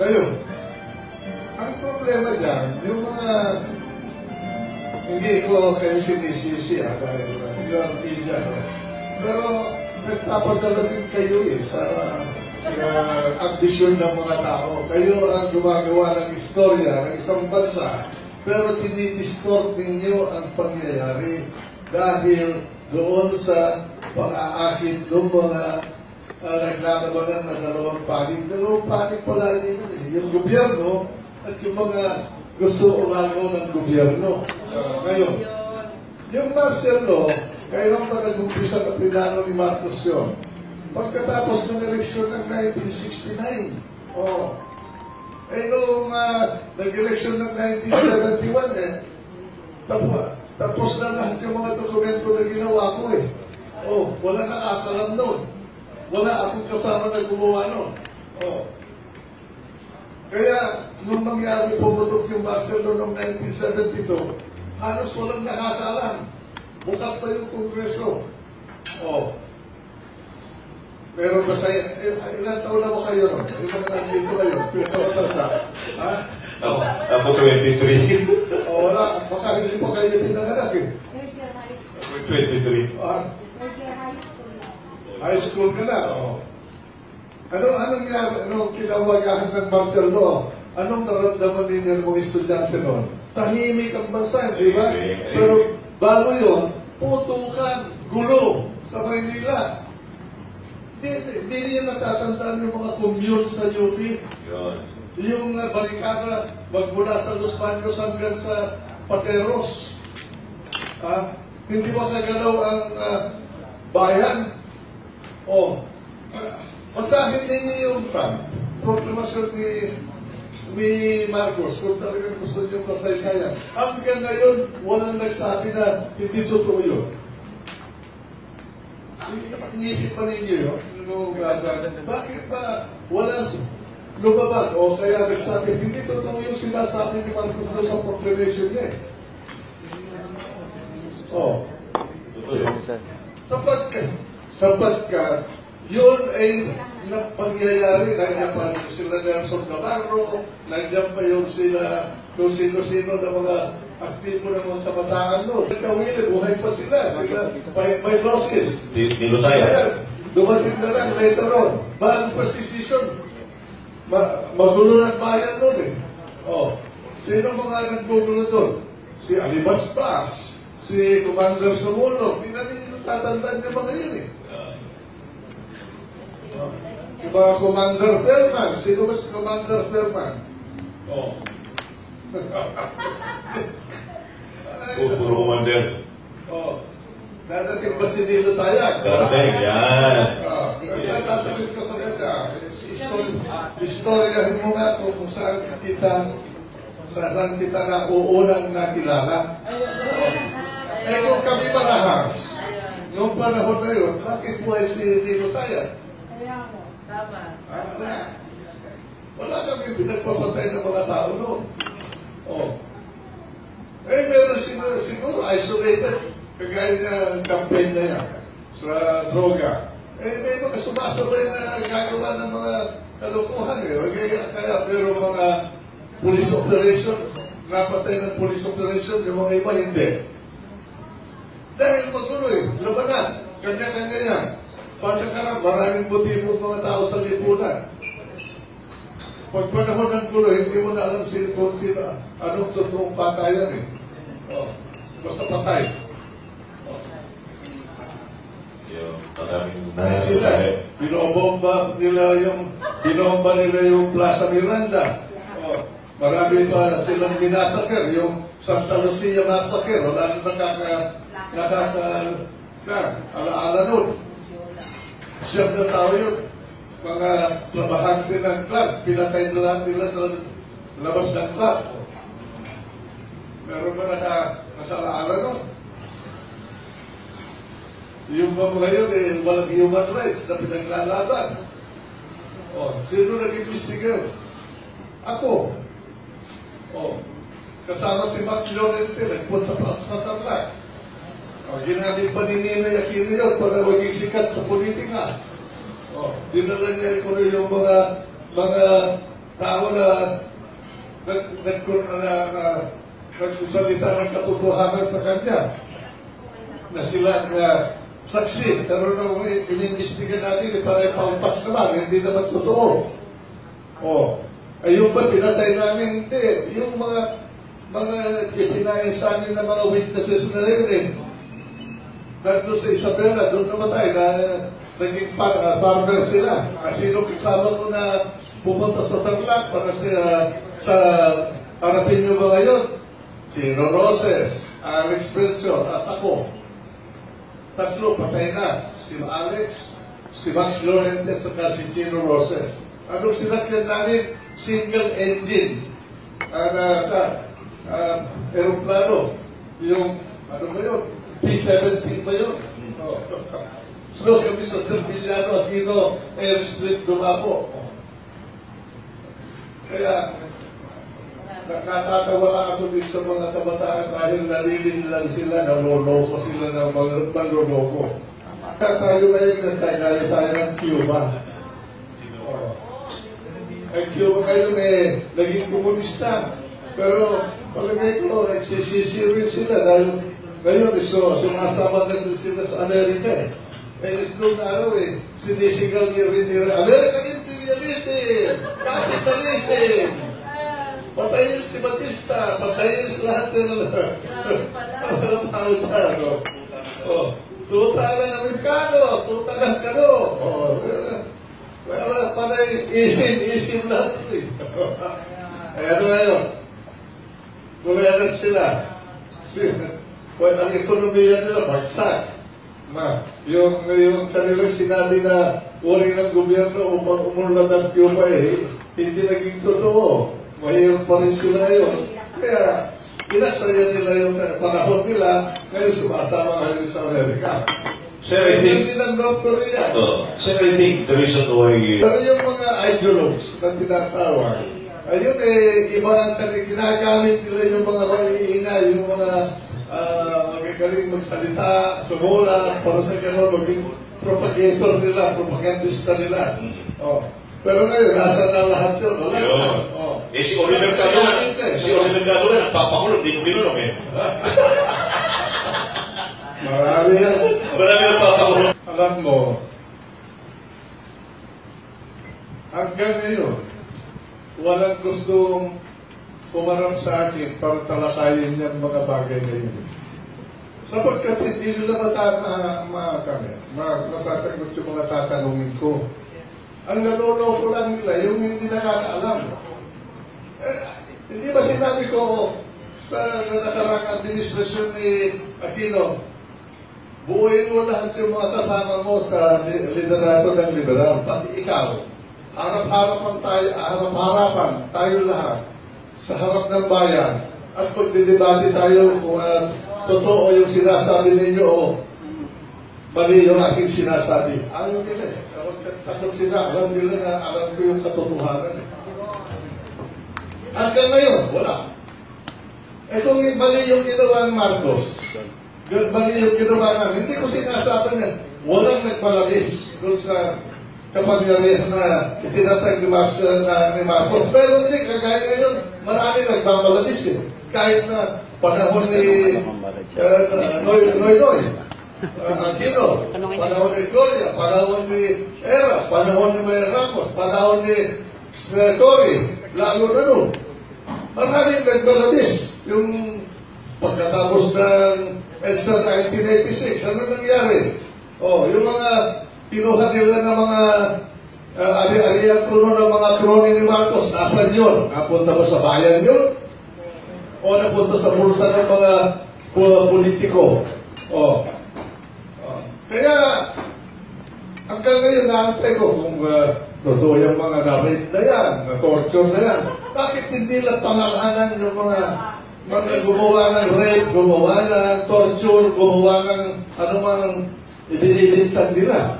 Ngayon, ang problema dyan, yung mga, hindi ko kayo sinisisi, dahil yung media, no? Pero nagpapadala din kayo sa ambisyon ng mga tao. Kayo ang gumagawa ng istorya ng isang bansa, pero tinidistort ninyo ang pangyayari dahil doon sa pang-aakit ng mga naglalabanan na dalawang panig. Dalawang panig pala dito yung gobyerno at yung mga gusto umano ng gobyerno. Ngayon, yung martial law, kailan pa nag-umpisa na pinano ni Marcos yun? Pagkatapos ng eleksyon ng 1969. Nung nag-eleksyon ng 1971, tapos na lahat yung mga dokumento na ginawa ko wala nakakalam nun. Wala akong kasama na gumawa nun. Kaya, nung nangyari pumutok yung martial law noong 1972, halos walang nakakalam. Bukas pa yung Kongreso. Pero masaya, ilan taon na mo kayo ron? Ilan nandito kayo? Ako 23. Wala, baka hindi pa kayo pinanganak 23. High school ka na. Anong kinawagahan ng martial law? Anong naramdaman ninyo ng mga estudyante noon? Tahimik ang bansa, di ba? Pero bago yun, putukan, gulo sa Maynila. Hindi niya natatandaan yung mga commute sa UP. Yung barikada magmula sa Los Baños hanggang sa Pateros. Hindi makagalaw ang bayan. Masahin ninyo yung proklamasyon ni Marcos kung talagang gusto niyo kasaysayan. Hanggang ngayon, walang nagsabi na hindi totoo yun. Inisip pa ninyo yun? Bakit ba walang lumabag? O kaya nagsabi, hindi totoo yung sinasabi ni Marcos sa proclamation niya. Sapagkat yun ay pangyayari. Nandiyan pa sila Nelson Navarro, nandiyan pa yung sila kung sino-sino na mga aktibo ng mga kabataan noon. Nagkawili, buhay pa sila. May losses. Dumating na lang later on. Bago pa decision. Magulo ng bayan noon Sino mga naggugulo doon? Si Alibas Paz, si Commander Sumulo. Hindi na rin tatandaan niya mga yun Si mga Commander Fairman. Sino ba si Commander Fairman? Puro commander. Dadating ba si Nilo Tayag? Dadating, yan. Dadating ko sa kanya. Istoryahin mo nga kung saan kita na uunang nakilala. Kung kami marahas, noong panahon na yun, bakit buhay si Nilo Tayag? Tama. Wala kami pinagpapatay ng mga tao noon. Meron siguro isolated, kagaya ng campaign na yan sa droga. May mga sumasabay na gagawa ng mga kalokohan Kaya pero mga police operation, napatay ng police operation, yung mga iba hindi. Dahil matuloy, labanan, kanya-kanya yan. Pagkakaroon, maraming motibo mga tao sa lipunan. Pag panahon ng gulo, hindi mo na alam kung sino, anong totoong patayan Basta patay. Sila, binomba nila yung Plaza Miranda. Marami pa silang binasaker, yung Santa Lucia Massacre. Wala na alaala nun. Siyam na tao yun. Mga trabahante ng club, pinatay na lang nila sa labas ng club. Meron ba nakalaala nun? Yung mga yun, walang human rights na pinaglalaban. Sino nag-investigator? Ako. Kasama si Mac Llorente, nagpunta pa sa Tarlac. Ginamit pa ni Ninoy Aquino yun para maging sikat sa politika. Dinala niya ko yung mga tao na nagsasalita ng katotohanan sa kanya na sila saksi, pero nung inimbestiga natin, parang pangpat naman, hindi naman totoo. Ayun ba, pinatay namin? Hindi. Yung mga ipinayin sa amin ng mga witnesses na rin, nandun sa Isabela, doon namatay, na naging farmer sila. Sino kasama ko na pupunta sa Tarlac para sa harapin nyo ba ngayon? Si Roses, Alex Belchor, at ako. Tatlo, patay na. Si Alex, si Max Llorente, at si Chino Roses. Anong sinakyan namin? Single engine. Aeroplano. Yung, ano ba yun? P-17 ba yun? So kami sa Servillano, Aquino, Airstrip, Dumapo. Kaya, nakakatawa ako din sa mga kabataan dahil nalilin lang sila, naloloko sila ng manloloko. Tayo ngayon nagtagaya tayo ng Cuba. Ang Cuba ngayon naging komunista. Pero palagay ko, nagsisisi rin sila dahil ngayon sumasama na sila sa Amerika. Noong araw sinisigaw niya rin nila, American imperialism! Capitalism! Patayin si Batista, patayin si lahat sila. Ang tao dyan, tuta ng Amerikano, tuta ng Kano. Para isim lahat. Ano ngayon? Kumayanan sila. Ang ekonomiya nila, bagsak. Yung kanilang sinabi na uri ng gobyerno upang umunlad ng Cuba hindi naging totoo. Mahirap pa rin sila ngayon. Kaya, inasaya nila yung panahon nila, ngayon sumasama ngayon sa Amerika. Sir, I think... Hindi ng North Korea. Sir, I think the reason why... Pero yung mga ideologues na tinatawag, ayun iba ang ginagamit nila yung mga maiingay, yung mga magagaling magsalita, sumula, para sa gano'n, maging propagator nila, propagandista nila. Pero ngayon, nasa na lahat yun. Wala. Si Oliver Caro na, nagpapangulo, hindi ko binulong Marami yan. Marami nagpapangulo. Alam mo, hanggang ngayon, walang gustong kumarap sa akin para talakayin niyang mga bagay na yun. Sapagkat hindi nila masasagot yung mga tatanungin ko. Ang naloloko lang nila, yung hindi nakakaalam. Hindi ba sinabi ko sa nakarang administrasyon ni Aquino, buuin mo lahat yung mga kasama mo sa liderato ng liberal, pati ikaw. Harap-harapan tayo lahat sa harap ng bayan at magdidebate tayo kung totoo yung sinasabi ninyo o mali yung aking sinasabi. Ayaw nila takot sila, alam nila na alam ko yung katotohanan. Hanggang ngayon, wala. Kung mali yung ginawa ng Marcos, mali yung ginawa namin, hindi ko sinasabi niya, walang nagpalabis doon sa kapangyarihan na itinatag ni Marcos. Pero hindi, kagaya ngayon, marami nagbabalabis kahit na panahon ni Noy Aquino, panahon ni Gloria, panahon ni Era, panahon ni Mayor Ramos, panahon ni Tory, lalo na nun. Maraming nagbalabis. Yung pagkatapos ng EDSA 1986, ano nangyari? Yung mga kinuha nila ng mga ari-arian kuno ng mga kroni ni Marcos, nasan yun? Napunta ba sa bayan yun? O napunta sa bulsa ng mga politiko? Kaya, hanggang ngayon naantay ko kung totoo yung mga na-rape na yan, na-torture na yan. Bakit hindi lang pangalanan yung mga gumawa ng rape, gumawa ng torture, gumawa ng anumang ibinibintang nila?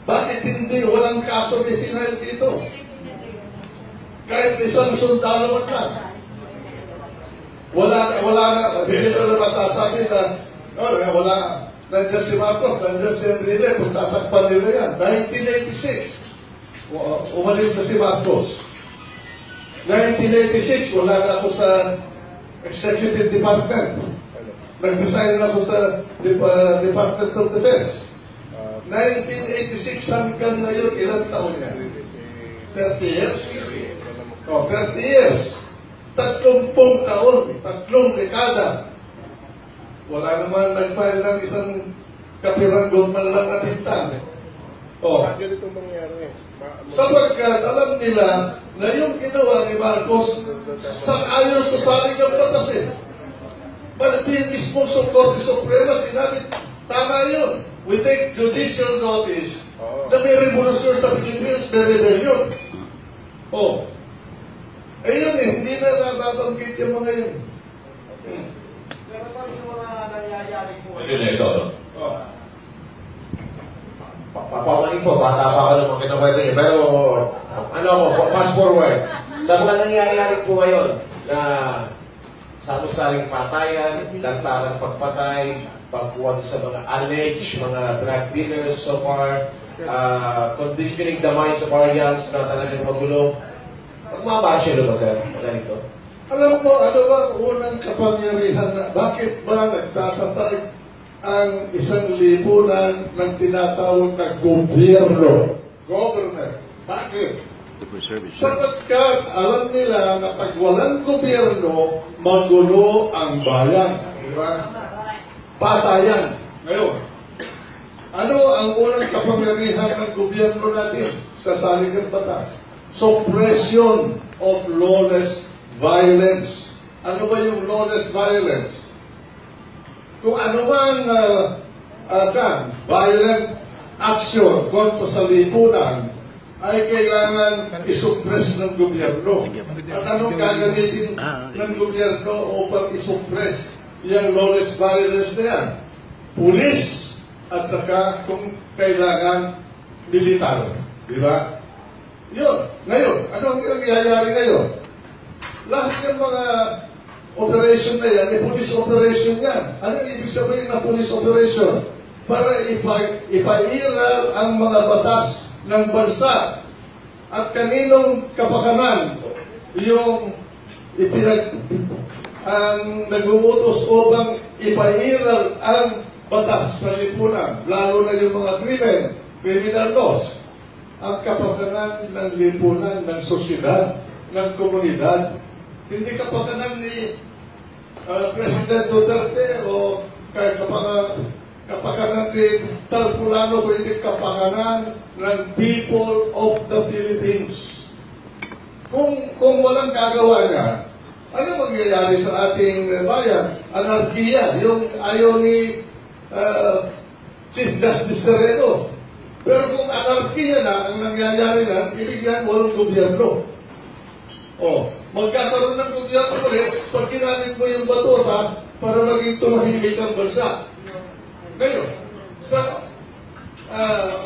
Bakit hindi walang kaso ni final dito? Kahit isang sundalo man lang. Wala na, hindi na masasabi na, wala. Nandiyan si Marcos, nandiyan si Enrile, kung tatakpan nila yan. 1986, umalis na si Marcos. 1986, wala na ako sa Executive Department. Nag-design na ako sa Department of Defense. 1986 hanggang ngayon, ilang taon niya? 30 years? Oh, 30 years. 30 taon, 3 dekada. Wala naman nag-file ng isang kapiranggon man lang na bintang. Oh. Ganito mangyari. Sapagkat alam nila na yung ginawa ni Marcos sang-ayon sa saligang batas eh. Palpin mismo sa Korte Suprema sinabi, tama yun. We take judicial notice na may revolusyon sa Pilipinas, may rebellion. Oh. Eh yun eh, hindi na nababanggit yung mga yun. Pero pa yung mga nangyayari po. Ayun na ito. Oh. Papawain po, bata pa ka naman kinukwento niyo. Pero, ano ako, fast forward. Sa mga nangyayari po ngayon na samot-saring patayan, lantarang pagpatay, pagkuha sa mga alleged, mga drug dealers so far, conditioning the minds of our youngs na talagang magulo. Magmabasya ba, sir? Ganito. Alam mo, ano ba ang unang kapangyarihan na bakit ba nagtatatag ang 1,000 ng tinatawag na gobyerno? Government. Bakit? Sapagkat alam nila na pag walang gobyerno, magulo ang bayan. Diba? Patayan. Ngayon, ano ang unang kapangyarihan ng gobyerno natin sa saligang batas? Suppression of lawless violence. Ano ba yung lawless violence? Kung ano man violent action kontra sa lipunan ay kailangan isuppress ng gobyerno. At anong gagamitin ng gobyerno upang isuppress yung lawless violence na yan? Pulis at saka kung kailangan militar. Di ba? Yun. Ngayon, ano ang nangyayari ngayon? Lahat ng mga operation na yan, police operation yan. Ano ibig sabihin ng police operation? Para ipairal ang mga batas ng bansa at kaninong kapakanan yung ang nag-uutos upang ipairal ang batas sa lipunan, lalo na yung mga criminal laws. Ang kapakanan ng lipunan, ng sosyedad, ng komunidad. Hindi kapakanan ni President Duterte o kapakanan ni Talpulano, kundi kapakanan ng people of the Philippines. Kung walang gagawa niya, ano mangyayari sa ating bayan? Anarkiya, yung ayaw ni Chief Justice Sereno. Pero kung anarkiya na, ang nangyayari na, ibig yan walang gobyerno. O, magkakaroon ng gobyerno ulit pag ginamit mo yung batuta para maging tumahimik ang bansa. Ngayon, sa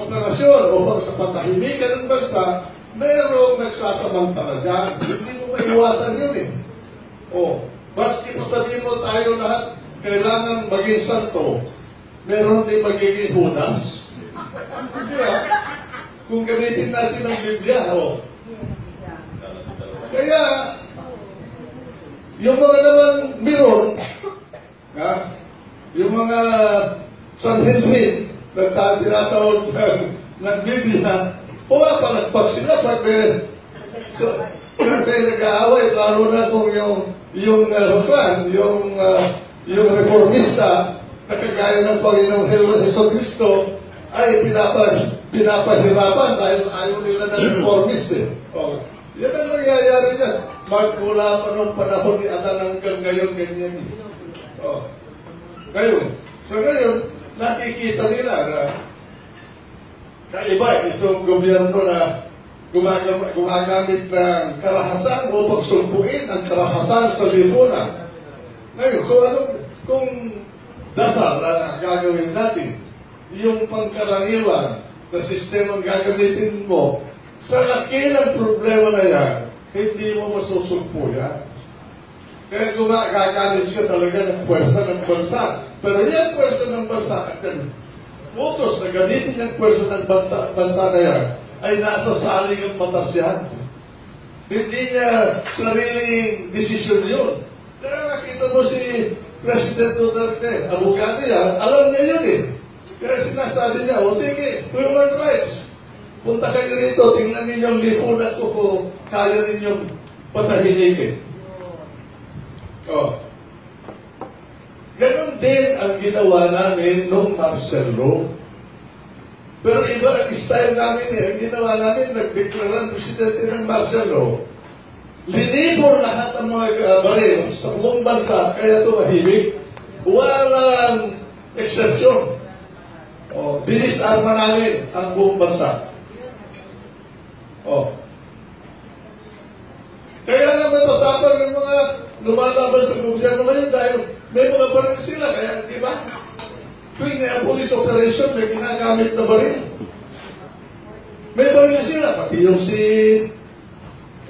operasyon o pagpatahimikan ng bansa, mayroong nagsasamantala dyan. Hindi mo maiwasan yun eh. O, baski pa sabihin mo tayo lahat, kailangan maging santo, meron din magiging hunas. Diba? Kung gamitin natin ang Biblia, o. Kaya, yung mga naman mirror, yung mga Sanhedrin, na tinatawag ng Biblia, pumapalagpag sila pag may nag-aaway, lalo na kung yung reformista, na kagaya ng Panginoong Jesucristo, ay pinapahirapan dahil ayaw nila ng reformist eh. Oh. Yan ang nangyayari niyan. Magmula pa nung panahon ni Adan hanggang ngayon, ganyan. Oh. Ngayon, so ngayon, nakikita nila na iba itong gobyerno na gumagamit ng karahasan o pagsulpuin ang karahasan sa lipunan. Ngayon, kung dasal na gagawin natin, yung pangkaraniwan na sistema ang gagamitin mo, sa laki ng problema na yan, hindi mo masusulpo yan. Kaya gagalit siya talaga ng pwersa ng bansa. Pero yan pwersa ng bansa at yan, utos na gamitin yung pwersa ng bansa na yan, ay nasa saling ng batas yan. Hindi niya sariling desisyon yun. Kaya nakita mo si President Duterte, abogado yan, alam niya yun eh. Kaya sinasabi niya, o sige, human rights. Punta kayo rito, tingnan ninyo ang lipunan ko kung kaya ninyong patahilikin. Oh. Ganon din ang ginawa namin nung Marcel Law. Pero iba ang style namin eh. Ang ginawa namin, nagdeklara ng presidente ng Marcel Law. Linibor lahat ang mga baril sa buong bansa, kaya tumahimik. Walang exception. Oh, dinisarma namin ang buong bansa. Oh. Kaya naman tatapag ng mga lumalaban sa gobyerno ngayon dahil may mga baril sila. Kaya, di ba? Tuwing police operation, may ginagamit na baril. May baril sila. Pati yung si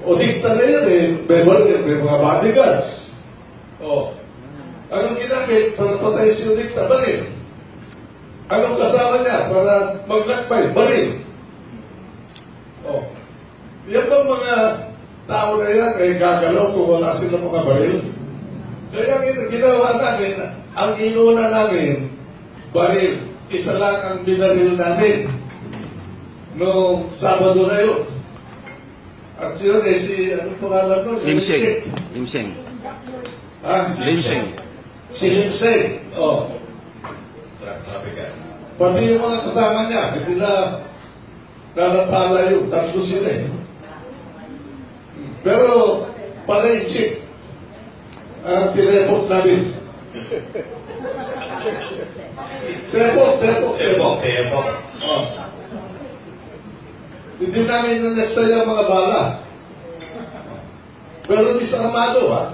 Odicta na yan eh, may baril, may mga bodyguards. Oh. Anong ginamit para patayin si Odicta? Baril. Anong kasama niya para maglakbay? Baril. Oh. Yan bang mga tao na yan ay gagalaw kung wala silang mga baril? Kaya ginawa namin, ang inuna namin, baril. Isa lang ang binaril namin noong Sabado na yun. At yun eh si, anong pangalan nun? Limseng. Limseng. Ha? Limseng. Si Limseng. Oh. Pati yung mga kasama niya, hindi na nanatala yun. Tatlo sila eh. Pero, palaitsik ang tinepot namin. Tepok. Oh. Hindi namin nagsaya mga bala. Pero disarmado ha.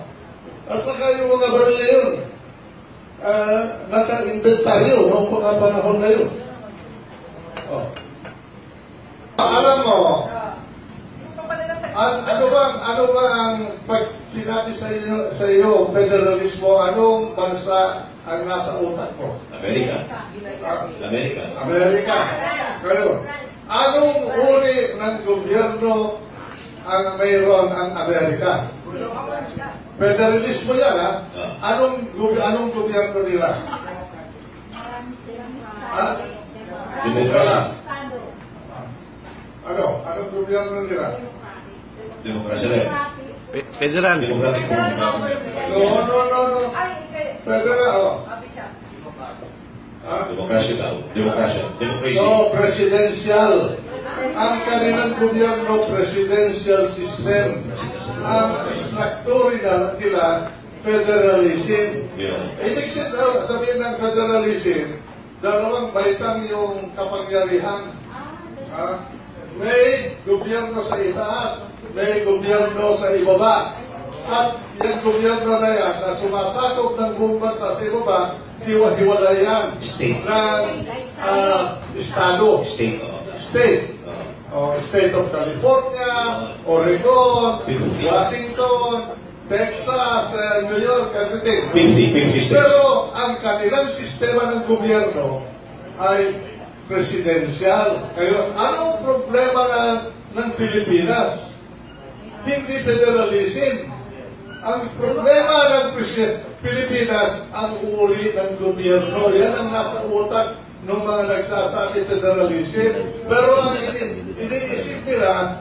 At saka yung mga baril na yun, naka-inventaryo noong mga panahon na yun. Oh. Alam mo, ano ba ang pag sinabi sa iyo federalismo, anong bansa ang nasa utak mo? Amerika. Amerika. Kayo. Anong uri ng gobyerno ang mayroon ang Amerika? Federalismo yan, ha? Anong gobyerno nila? Ha? Demokrasya. Anong gobyerno nila? Demokrasya rin. Federal. Democratic government. No. Federal, oh. Ha? Demokrasya daw. Demokrasya. Democracy. No, presidential. Ang kanilang gobyerno, presidential system. Ang struktura nila, federalism. Yeah. Ibig sabihin ng federalism, dalawang baitang yung kapangyarihan. May gobyerno sa itaas, may gobyerno sa ibaba. At yung gobyerno na yan, na sumasakop ng buong bansa sa ibaba, hiwa-hiwalay yan State. ng estado. State. State. State of California, Oregon, Washington, Texas, New York, everything. 50 states. Pero ang kanilang sistema ng gobyerno ay presidential. Ngayon, anong problema ng Pilipinas? Hindi federalism. Ang problema ng Pilipinas, ang uri ng gobyerno. Yan ang nasa utak ng mga nagsasabi federalism. Pero ang iniisip nila,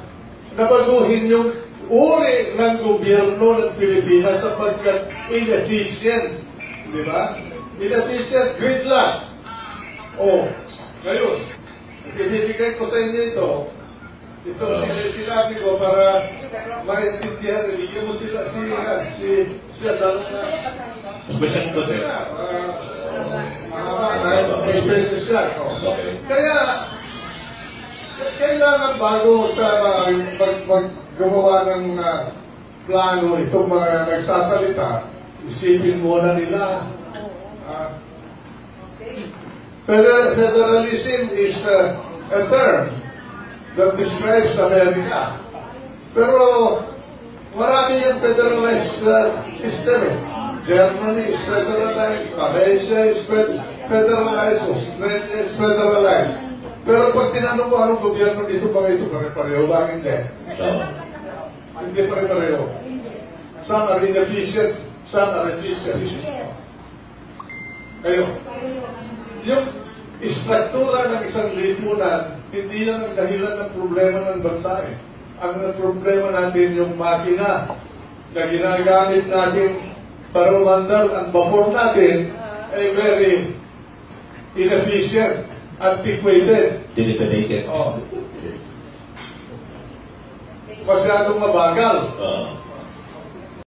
nabaguhin yung uri ng gobyerno ng Pilipinas sapagkat inefficient. Di ba? Inefficient, gridlock. Oh, ngayon, ibibigay ko sa inyo ito. Ito sinabi ko para maintindihan. Ibigyan mo sila siya dalo na. Special content. Mahaba na experience siya. Kaya, kailangan bago sa gumawa ng plano itong mga nagsasalita, isipin muna nila. Federalism is a term that describes America. Pero marami yung federalized system. Germany is federalized, Malaysia is federalized, Australia is federalized. Pero pag tinanong mo anong gobyerno dito, mga ito pare-pareho, bakit hindi? Hindi pare-pareho. Some are inefficient, some are efficient. Yes. Kayo, yung istruktura ng isang lipunan, hindi yan ang dahilan ng problema ng bansa eh. Ang problema natin yung makina na ginagamit natin para umandar ang vapor natin ay very inefficient, antiquated. Dilapidated. Oh. Masyadong mabagal.